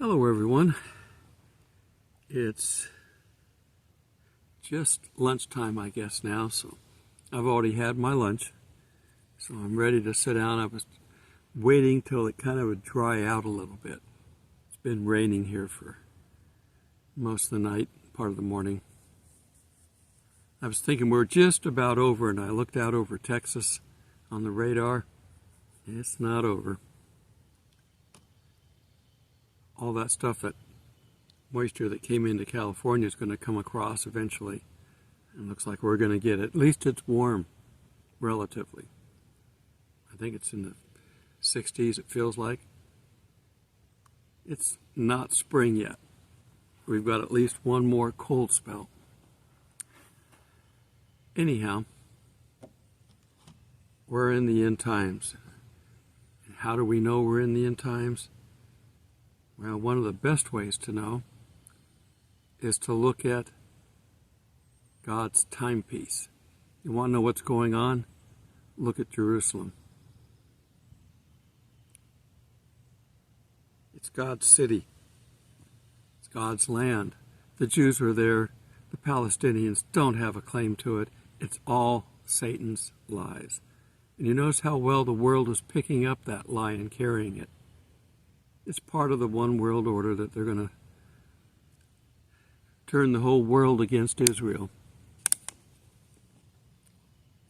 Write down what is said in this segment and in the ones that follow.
Hello everyone. It's just lunchtime I guess now, so I've already had my lunch, so I'm ready to sit down. I was waiting till it kind of would dry out a little bit. It's been raining here for most of the night, part of the morning. I was thinking we're just about over, and I looked out over Texas on the radar. It's not over. All that stuff, that moisture that came into California, is going to come across eventually. And looks like we're going to get it. At least it's warm, relatively. I think it's in the 60s, it feels like. It's not spring yet. We've got at least one more cold spell. Anyhow, we're in the end times. How do we know we're in the end times? Well, one of the best ways to know is to look at God's timepiece. You want to know what's going on? Look at Jerusalem. It's God's city. It's God's land. The Jews are there. The Palestinians don't have a claim to it. It's all Satan's lies. And you notice how well the world is picking up that lie and carrying it. It's part of the one world order that they're going to turn the whole world against Israel.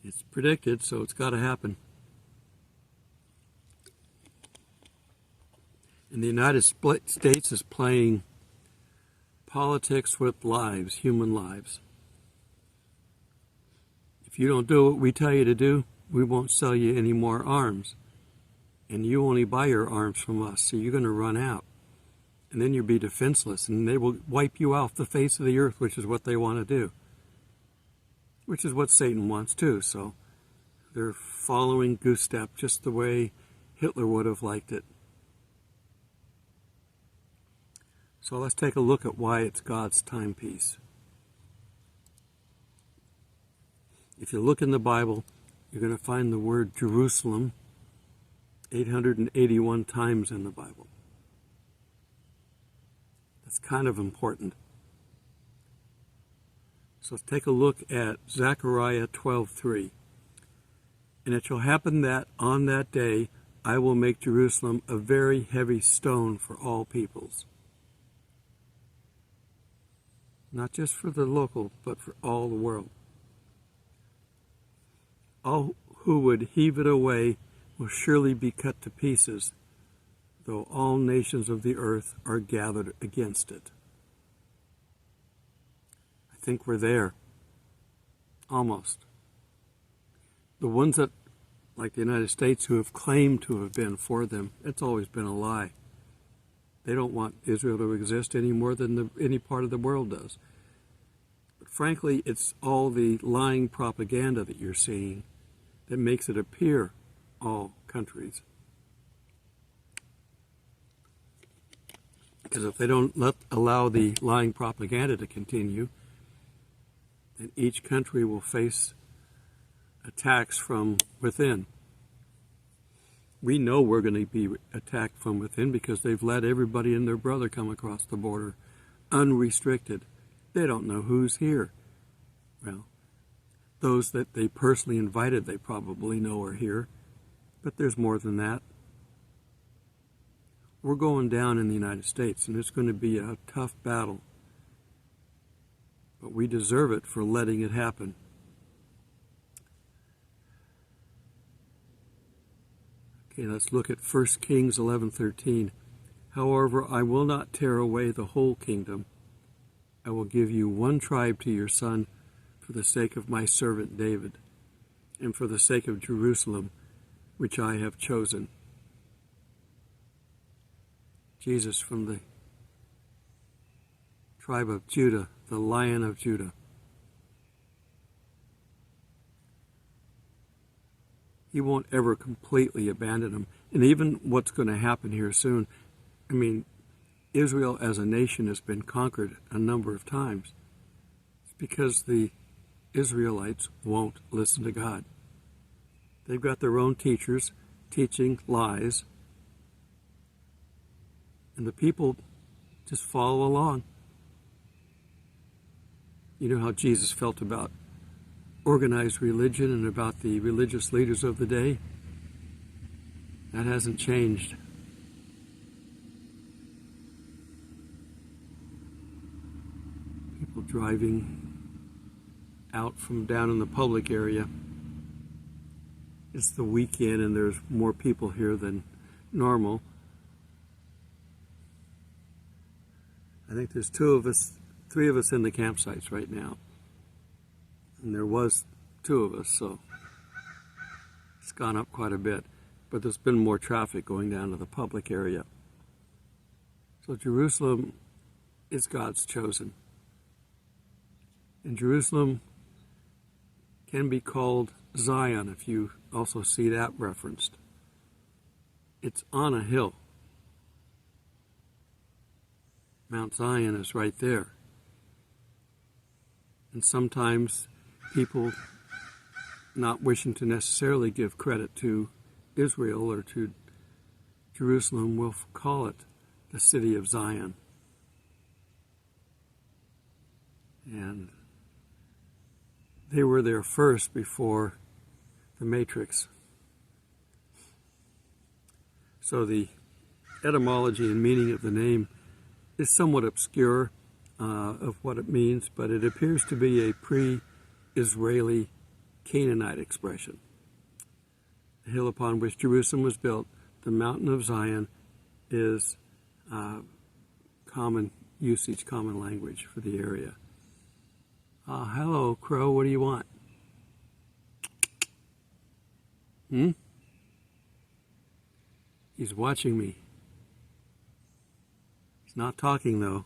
It's predicted, so it's got to happen. And the United States is playing politics with lives, human lives. If you don't do what we tell you to do, we won't sell you any more arms. And you only buy your arms from us, so you're going to run out. And then you'll be defenseless, and they will wipe you off the face of the earth, which is what they want to do. Which is what Satan wants too, so they're following goose step just the way Hitler would have liked it. So let's take a look at why it's God's timepiece. If you look in the Bible, you're going to find the word Jerusalem 881 times in the Bible. That's kind of important. So let's take a look at Zachariah 12:3. And it shall happen that on that day I will make Jerusalem a very heavy stone for all peoples. Not just for the local, but for all the world. All who would heave it away will surely be cut to pieces, though all nations of the earth are gathered against it. I think we're there. Almost. The ones that, like the United States, who have claimed to have been for them, it's always been a lie. They don't want Israel to exist any more than any part of the world does. But frankly, it's all the lying propaganda that you're seeing that makes it appear all countries. Because if they don't allow the lying propaganda to continue, then each country will face attacks from within. We know we're going to be attacked from within because they've let everybody and their brother come across the border unrestricted. They don't know who's here. Well, those that they personally invited, they probably know are here. But there's more than that. We're going down in the United States, and it's going to be a tough battle. But we deserve it for letting it happen. Okay, let's look at 1 Kings 11:13. However, I will not tear away the whole kingdom. I will give you one tribe to your son for the sake of my servant David, and for the sake of Jerusalem, which I have chosen. Jesus from the tribe of Judah, the Lion of Judah. He won't ever completely abandon them. And even what's going to happen here soon, I mean, Israel as a nation has been conquered a number of times. It's because the Israelites won't listen to God. They've got their own teachers teaching lies. And the people Just follow along. You know how Jesus felt about organized religion and about the religious leaders of the day? That hasn't changed. People driving out from down in the public area. It's the weekend and there's more people here than normal. I think there's three of us in the campsites right now. And there was two of us, so it's gone up quite a bit. But there's been more traffic going down to the public area. So Jerusalem is God's chosen. And Jerusalem can be called Zion, if you also see that referenced. It's on a hill. Mount Zion is right there. And sometimes people, not wishing to necessarily give credit to Israel or to Jerusalem, will call it the city of Zion. And they were there first before the Matrix. So the etymology and meaning of the name is somewhat obscure of what it means, but it appears to be a pre-Israeli Canaanite expression. The hill upon which Jerusalem was built, the mountain of Zion, is common usage, common language for the area. Hello, Crow, what do you want? He's watching me. He's not talking, though.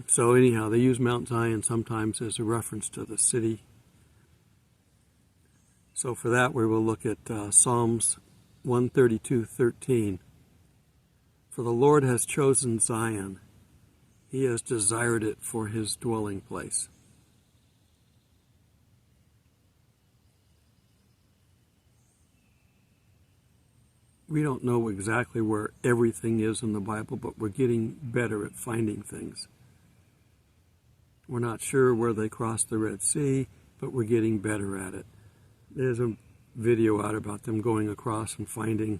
So anyhow, they use Mount Zion sometimes as a reference to the city. So for that, we will look at Psalms 132:13. For the Lord has chosen Zion. He has desired it for his dwelling place. We don't know exactly where everything is in the Bible, but we're getting better at finding things. We're not sure where they crossed the Red Sea, but we're getting better at it. There's a video out about them going across and finding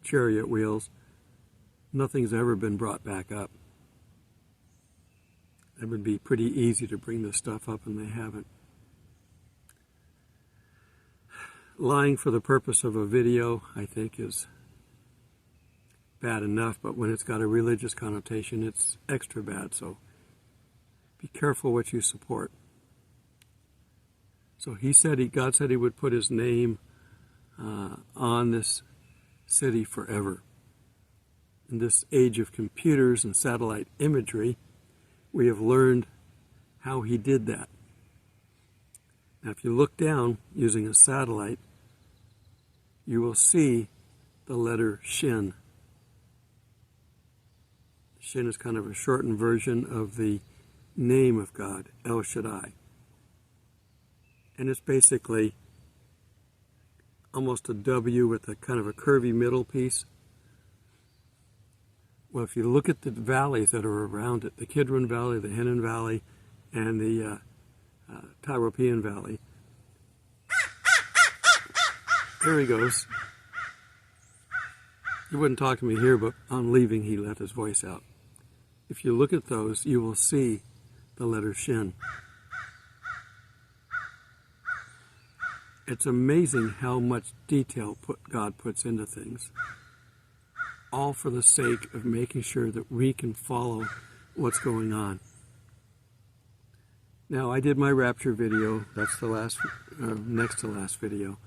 chariot wheels. Nothing's ever been brought back up. It would be pretty easy to bring this stuff up, and they haven't. Lying for the purpose of a video, I think, is bad enough, but when it's got a religious connotation, it's extra bad, so be careful what you support. So God said he would put his name on this city forever. In this age of computers and satellite imagery, we have learned how he did that. Now, if you look down using a satellite, you will see the letter Shin. Shin is kind of a shortened version of the name of God, El Shaddai. And it's basically almost a W with a kind of a curvy middle piece. Well, if you look at the valleys that are around it, the Kidron Valley, the Hinnon Valley, and the Tyropean Valley, there he goes. He wouldn't talk to me here, but on leaving he let his voice out. If you look at those, you will see the letter Shin. It's amazing how much detail God puts into things, all for the sake of making sure that we can follow what's going on. Now, I did my Rapture video. That's the next to last video.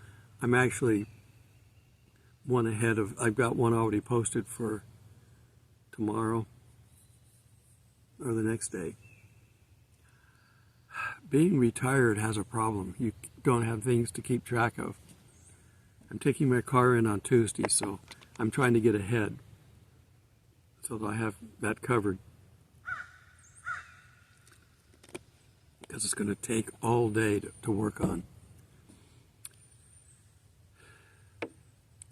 I'm actually one ahead of, I've got one already posted for tomorrow or the next day. Being retired has a problem. You don't have things to keep track of. I'm taking my car in on Tuesday, so I'm trying to get ahead so that I have that covered. Because it's going to take all day to work on.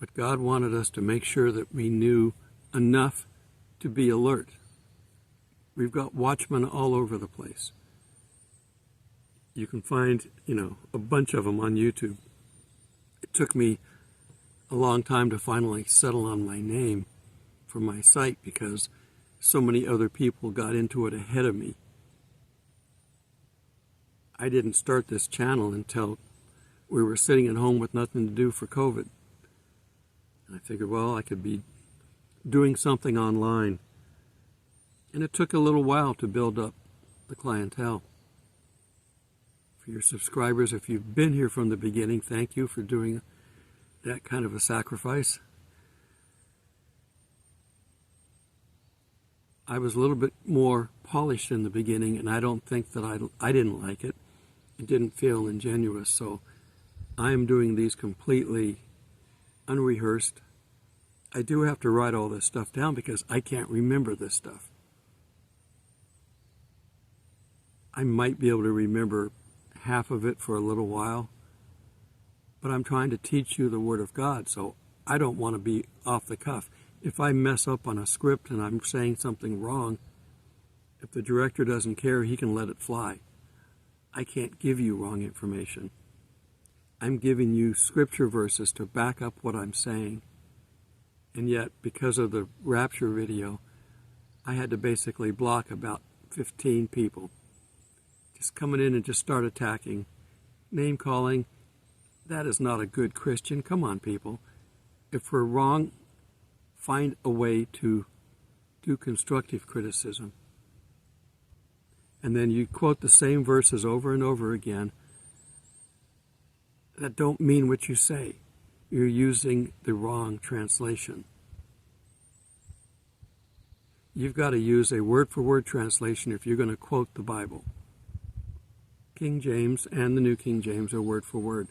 But God wanted us to make sure that we knew enough to be alert. We've got Watchmen all over the place. You can find, a bunch of them on YouTube. It took me a long time to finally settle on my name for my site because so many other people got into it ahead of me. I didn't start this channel until we were sitting at home with nothing to do for COVID. And I figured, well, I could be doing something online. And it took a little while to build up the clientele. For your subscribers, if you've been here from the beginning, thank you for doing that kind of a sacrifice. I was a little bit more polished in the beginning, and I don't think that I didn't like it. It didn't feel ingenuous, so I am doing these completely unrehearsed. I do have to write all this stuff down because I can't remember this stuff. I might be able to remember half of it for a little while, but I'm trying to teach you the Word of God, so I don't want to be off the cuff. If I mess up on a script and I'm saying something wrong, if the director doesn't care, he can let it fly. I can't give you wrong information. I'm giving you scripture verses to back up what I'm saying. And yet, because of the Rapture video, I had to basically block about 15 people. Just coming in and just start attacking. Name calling. That is not a good Christian. Come on, people. If we're wrong, find a way to do constructive criticism. And then you quote the same verses over and over again that don't mean what you say. You're using the wrong translation. You've got to use a word-for-word translation if you're going to quote the Bible. King James and the New King James are word-for-word.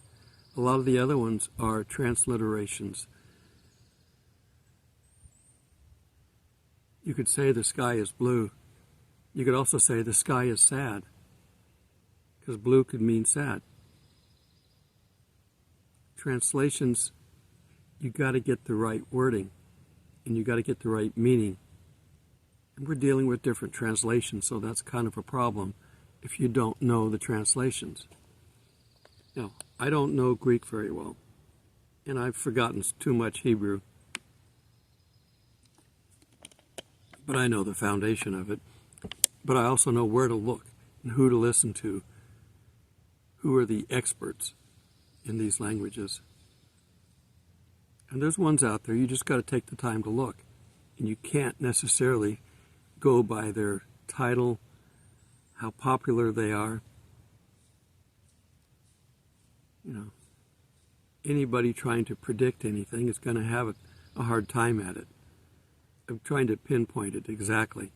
A lot of the other ones are transliterations. You could say the sky is blue. You could also say the sky is sad, because blue could mean sad. Translations, you got to get the right wording, and you got to get the right meaning. And we're dealing with different translations, so that's kind of a problem if you don't know the translations. Now, I don't know Greek very well, and I've forgotten too much Hebrew, but I know the foundation of it. But I also know where to look and who to listen to, who are the experts in these languages. And there's ones out there, you just got to take the time to look. And you can't necessarily go by their title, how popular they are. Anybody trying to predict anything is going to have a hard time at it. I'm trying to pinpoint it exactly.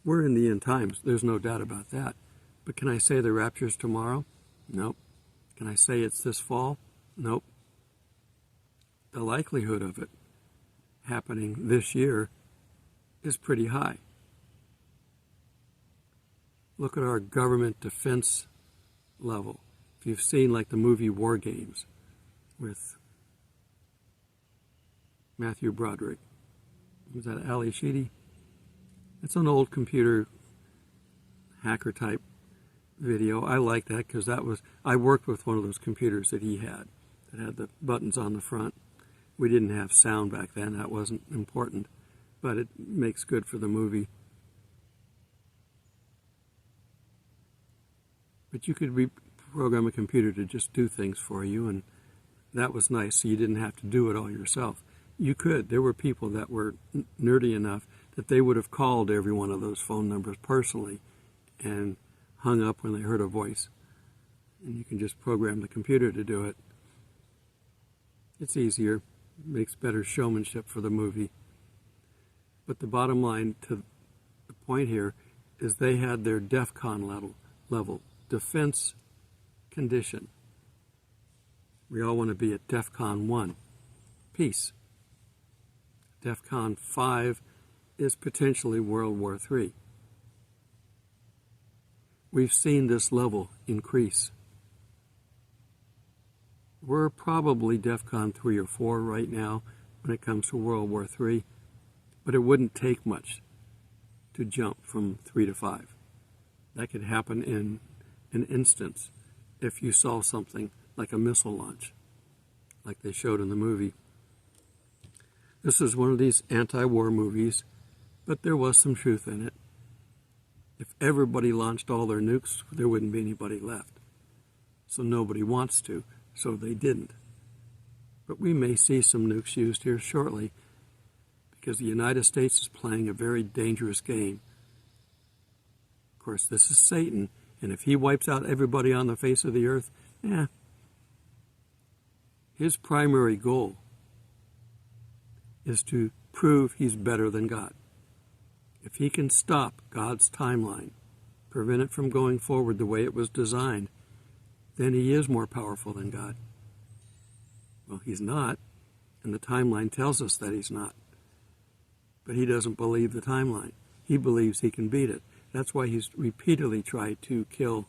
We're in the end times. There's no doubt about that. But can I say the rapture's tomorrow? Nope. Can I say it's this fall? Nope. The likelihood of it happening this year is pretty high. Look at our government defense level. If you've seen like the movie War Games with Matthew Broderick. Was that Ali Sheedy? It's an old computer hacker type video. I like that because I worked with one of those computers that he had that had the buttons on the front. We didn't have sound back then. That wasn't important, but it makes good for the movie. But you could reprogram a computer to just do things for you, and that was nice, so you didn't have to do it all yourself. You could. There were people that were nerdy enough that they would have called every one of those phone numbers personally and hung up when they heard a voice. And you can just program the computer to do it. It's easier, makes better showmanship for the movie. But the bottom line to the point here is they had their DEFCON level, defense condition. We all want to be at DEFCON 1, peace. DEFCON 5 is potentially World War III. We've seen this level increase. We're probably DEFCON 3 or 4 right now when it comes to World War III, but it wouldn't take much to jump from 3 to 5. That could happen in an instance if you saw something like a missile launch, like they showed in the movie. This is one of these anti-war movies, but there was some truth in it. If everybody launched all their nukes, there wouldn't be anybody left. So nobody wants to, so they didn't. But we may see some nukes used here shortly, because the United States is playing a very dangerous game. Of course, this is Satan, and if he wipes out everybody on the face of the earth, his primary goal is to prove he's better than God. If he can stop God's timeline, prevent it from going forward the way it was designed, then he is more powerful than God. Well, he's not, and the timeline tells us that he's not. But he doesn't believe the timeline. He believes he can beat it. That's why he's repeatedly tried to kill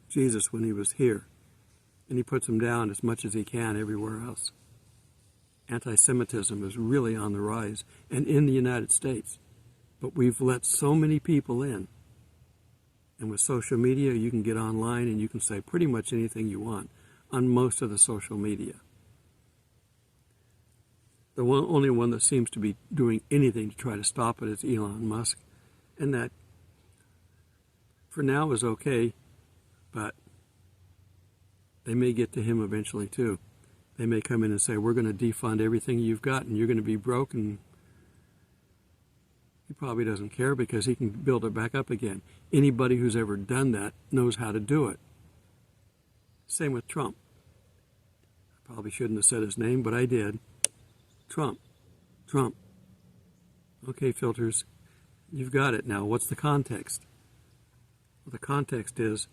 Jesus when he was here. And he puts him down as much as he can everywhere else. Anti-Semitism is really on the rise, and in the United States. But we've let so many people in. And with social media, you can get online and you can say pretty much anything you want on most of the social media. The only one that seems to be doing anything to try to stop it is Elon Musk. And that, for now, is okay, but they may get to him eventually, too. They may come in and say, we're going to defund everything you've got, and you're going to be broke, and he probably doesn't care because he can build it back up again. Anybody who's ever done that knows how to do it. Same with Trump. I probably shouldn't have said his name, but I did. Trump. Okay, filters, you've got it now. What's the context? Well, the context is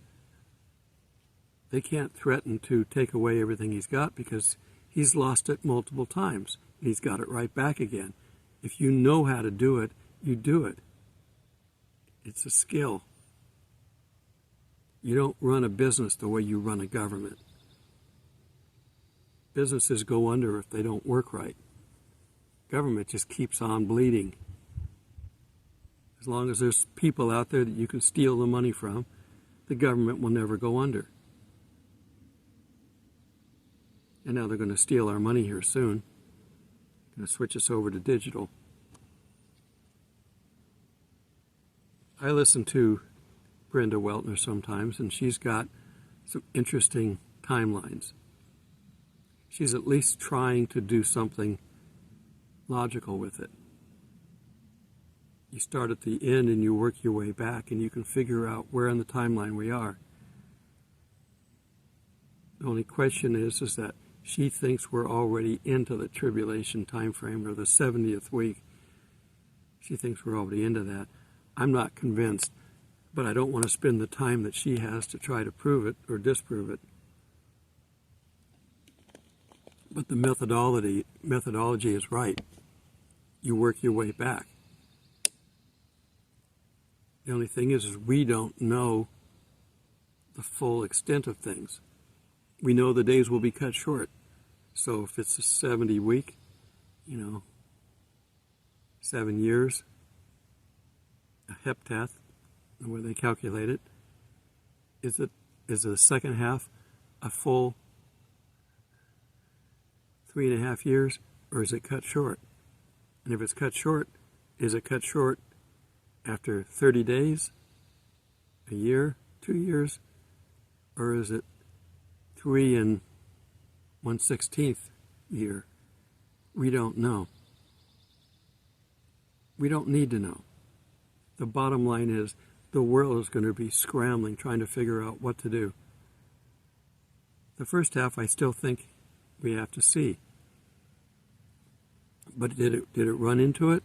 they can't threaten to take away everything he's got because he's lost it multiple times. He's got it right back again. If you know how to do it, you do it. It's a skill. You don't run a business the way you run a government. Businesses go under if they don't work right. Government just keeps on bleeding. As long as there's people out there that you can steal the money from, the government will never go under. And now they're going to steal our money here soon. Going to switch us over to digital. I listen to Brenda Weltner sometimes, and she's got some interesting timelines. She's at least trying to do something logical with it. You start at the end and you work your way back, and you can figure out where in the timeline we are. The only question is that she thinks we're already into the tribulation time frame, or the 70th week. She thinks we're already into that. I'm not convinced, but I don't want to spend the time that she has to try to prove it or disprove it. But the methodology is right. You work your way back. The only thing is we don't know the full extent of things. We know the days will be cut short. So if it's a 70 week, 7 years, a heptad, the way they calculate it, is the second half a full 3.5 years, or is it cut short? And if it's cut short, is it cut short after 30 days, a year, 2 years, or is it 3 1/16 year? We don't know. We don't need to know. The bottom line is the world is going to be scrambling, trying to figure out what to do. The first half I still think we have to see. But did it run into it?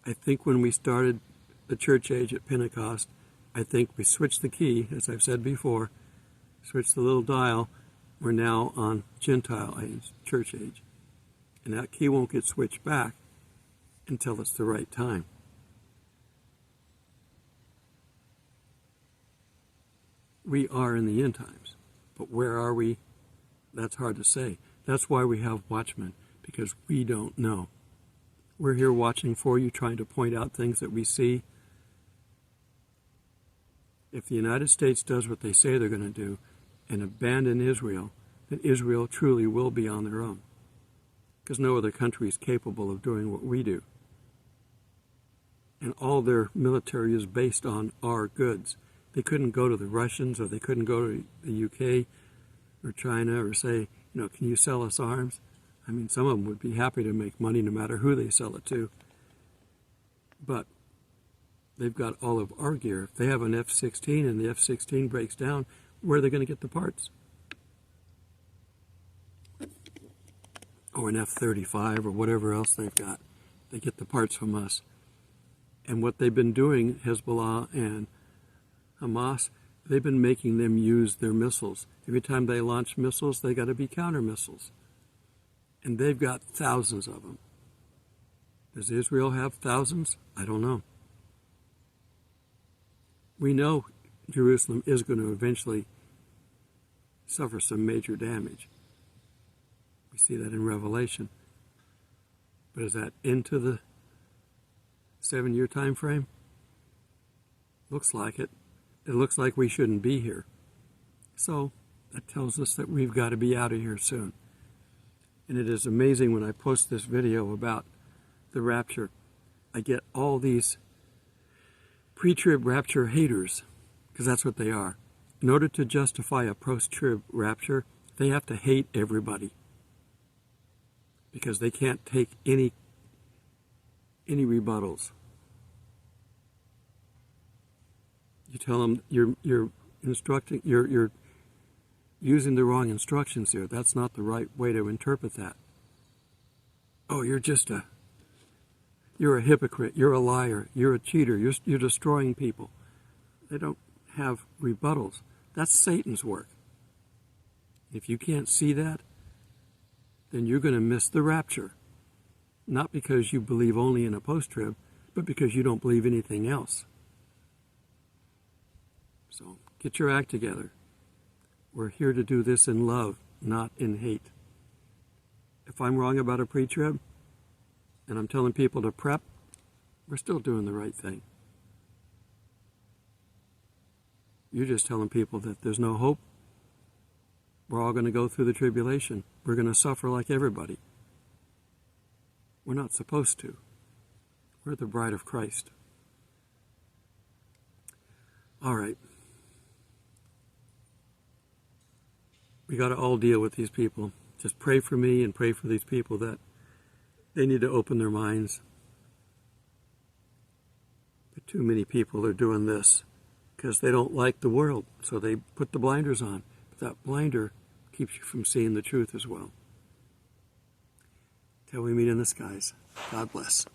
I think when we started the church age at Pentecost, I think we switched the key, as I've said before, switched the little dial. We're now on Gentile age, church age. And that key won't get switched back until it's the right time. We are in the end times. But where are we That's hard to say. That's why we have Watchmen, because we don't know. We're here watching for you, trying to point out things that we see. If the United States does what they say they're going to do and abandon Israel, then Israel truly will be on their own, because no other country is capable of doing what we do. And all their military is based on our goods. They couldn't go to the Russians, or they couldn't go to the UK or China or say, can you sell us arms? I mean, some of them would be happy to make money no matter who they sell it to. But they've got all of our gear. If they have an F-16 and the F-16 breaks down, where are they going to get the parts? Or an F-35 or whatever else they've got. They get the parts from us. And what they've been doing, Hezbollah and Hamas, they've been making them use their missiles. Every time they launch missiles, they got to be counter missiles. And they've got thousands of them. Does Israel have thousands? I don't know. We know Jerusalem is going to eventually suffer some major damage. We see that in Revelation. But is that into the 7-year time frame? Looks like it. It looks like we shouldn't be here. So that tells us that we've got to be out of here soon. And it is amazing when I post this video about the rapture, I get all these pre-trib rapture haters, because that's what they are. In order to justify a post-trib rapture, they have to hate everybody, because they can't take any rebuttals. You tell them you're instructing, you're using the wrong instructions here. That's not the right way to interpret that. Oh, you're a hypocrite. You're a liar. You're a cheater. You're destroying people. They don't have rebuttals. That's Satan's work. If you can't see that, then you're going to miss the rapture. Not because you believe only in a post-trib, but because you don't believe anything else. So get your act together. We're here to do this in love, not in hate. If I'm wrong about a pre-trib, and I'm telling people to prep, we're still doing the right thing. You're just telling people that there's no hope. We're all going to go through the tribulation. We're going to suffer like everybody. We're not supposed to. We're the bride of Christ. All right. We got to all deal with these people. Just pray for me and pray for these people that they need to open their minds. But too many people are doing this because they don't like the world, so they put the blinders on. But that blinder keeps you from seeing the truth as well. Till we meet in the skies. God bless.